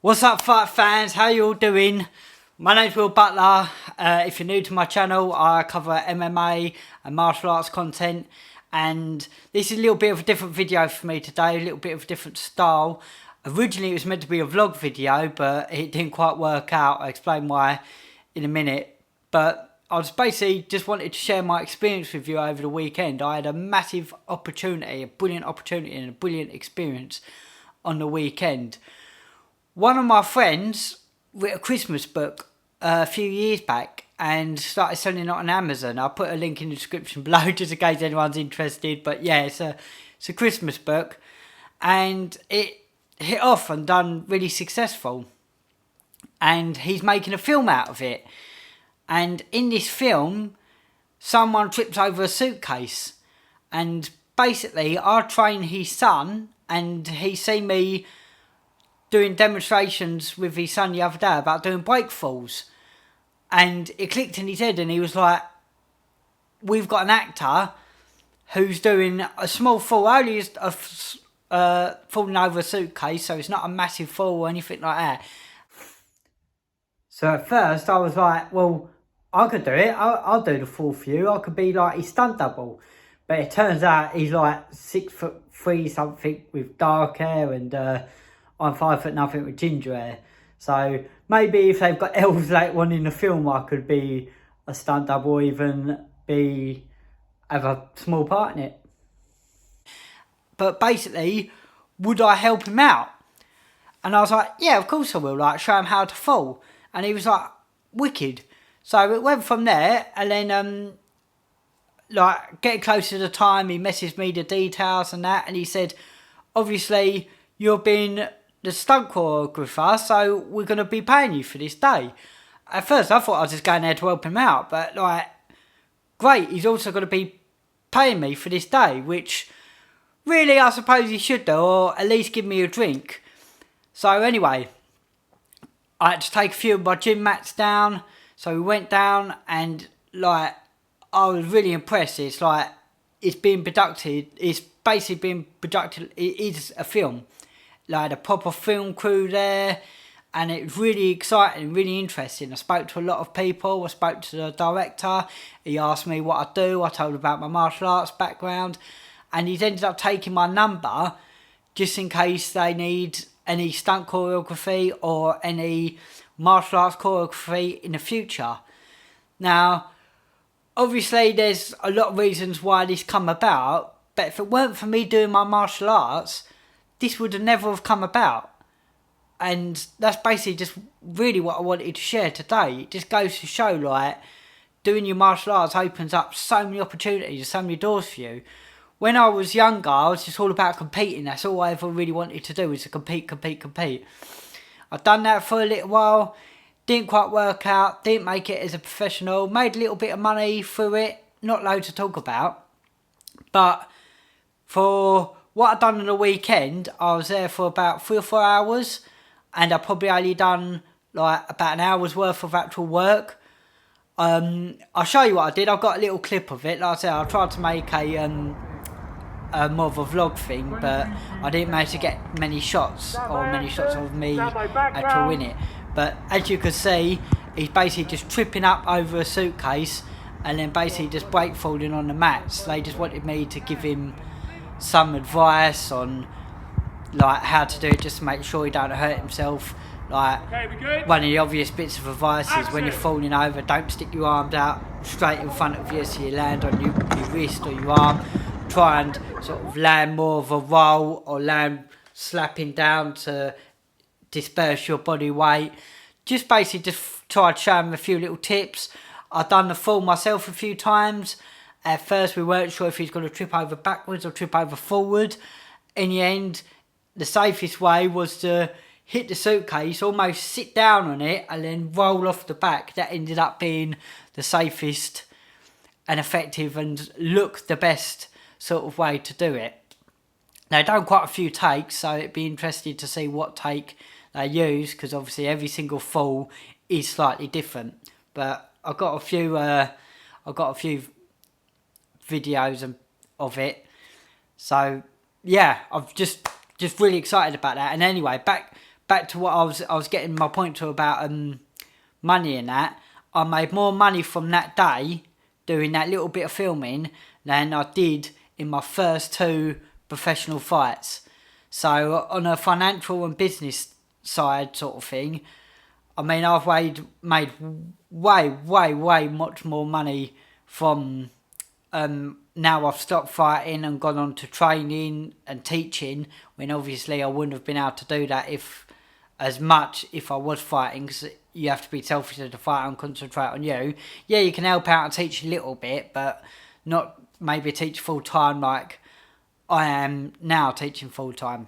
What's up, fight fans? How you all doing? My name's Will Butler. If you're new to my channel, I cover MMA and martial arts content, and this is a little bit of a different video for me today, a little bit of a different style. Originally it was meant to be a vlog video, but it didn't quite work out. I'll explain why in a minute. But I was basically just wanted to share my experience with you over the weekend. I had a massive opportunity, a brilliant opportunity and a brilliant experience on the weekend. One of my friends wrote a Christmas book a few years back and started selling it on Amazon. I'll put a link in the description below just in case anyone's interested. But yeah, it's a Christmas book, and it hit off and done really successful. And he's making a film out of it. And in this film, someone trips over a suitcase. And basically, I train his son, and he seen me doing demonstrations with his son the other day about doing break falls, and it clicked in his head, and he was like, we've got an actor who's doing a small fall, only falling over a suitcase, so it's not a massive fall or anything like that. So at first I was like, well, I could do it, I'll do the fall for you, I could be like his stunt double. But it turns out he's like 6'3" something with dark hair, and I'm 5'0" with ginger hair. So maybe if they've got elves later on in the film, I could be a stunt double, or even have a small part in it. But basically, would I help him out? And I was like, yeah, of course I will. Like, show him how to fall. And he was like, wicked. So it went from there, and then like getting close to the time, he messaged me the details and that, and he said, obviously you're being the stunt choreographer, so we're going to be paying you for this day. At first I thought I was just going there to help him out, but like, great, he's also going to be paying me for this day, which really I suppose he should do, or at least give me a drink. So anyway, I had to take a few of my gym mats down, so we went down, and like, I was really impressed. It's like, it's being produced, it's basically being produced, it is a film. Like a proper film crew there, and it was really exciting, really interesting. I spoke to a lot of people, I spoke to the director, he asked me what I do, I told him about my martial arts background, and he's ended up taking my number just in case they need any stunt choreography or any martial arts choreography in the future. Now, obviously there's a lot of reasons why this come about, but if it weren't for me doing my martial arts, this would have never have come about. And that's basically just really what I wanted to share today. It just goes to show, like, doing your martial arts opens up so many opportunities, so many doors for you. When I was younger, I was just all about competing. That's all I ever really wanted to do, was to compete. I've done that for a little while, didn't quite work out, didn't make it as a professional, made a little bit of money through it, not loads to talk about. But for what I'd done on the weekend, I was there for about 3 or 4 hours, and I probably only done like about an hour's worth of actual work. I'll show you what I did. I've got a little clip of it. Like I said, I tried to make a more of a vlog thing, but I didn't manage to get many shots of me actually in it. But as you can see, he's basically just tripping up over a suitcase and then basically just break falling on the mats. They just wanted me to give him some advice on like how to do it, just to make sure he don't hurt himself. Like, one of the obvious bits of advice is when you're falling over, don't stick your arms out straight in front of you so you land on your wrist or your arm. Try and sort of land more of a roll, or land slapping down to disperse your body weight. Just basically just try to show him a few little tips. I've done the fall myself a few times. At first we weren't sure if he's going to trip over backwards or trip over forward. In the end, the safest way was to hit the suitcase, almost sit down on it, and then roll off the back. That ended up being the safest and effective and look the best sort of way to do it. Now, I've done quite a few takes, so it'd be interesting to see what take they use, because obviously every single fall is slightly different. But I've got a few videos of it, so yeah, I've just really excited about that. And anyway, back back to what I was getting my point to about money and that. I made more money from that day doing that little bit of filming than I did in my first 2 professional fights. So on a financial and business side sort of thing, I mean, I've made way much more money from now I've stopped fighting and gone on to training and teaching, when obviously I wouldn't have been able to do that as much if I was fighting, because you have to be selfish as a fighter and concentrate on you. Yeah, you can help out and teach a little bit, but not maybe teach full time like I am now teaching full time,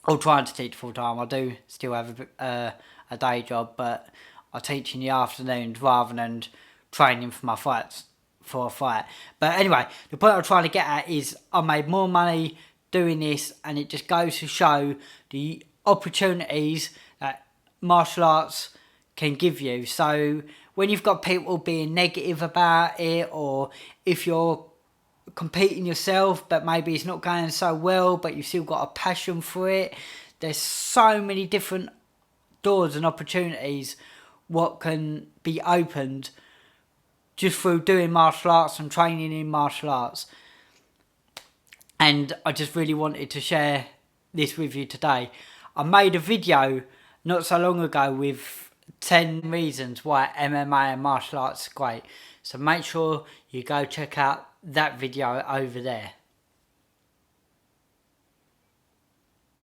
or trying to teach full time. I do still have a day job, but I teach in the afternoons rather than training for my fights, for a fight. But anyway, the point I'm trying to get at is I made more money doing this, and it just goes to show the opportunities that martial arts can give you. So when you've got people being negative about it, or if you're competing yourself but maybe it's not going so well but you've still got a passion for it, there's so many different doors and opportunities what can be opened just through doing martial arts and training in martial arts. And I just really wanted to share this with you today. I made a video not so long ago with 10 reasons why MMA and martial arts is great. So make sure you go check out that video over there.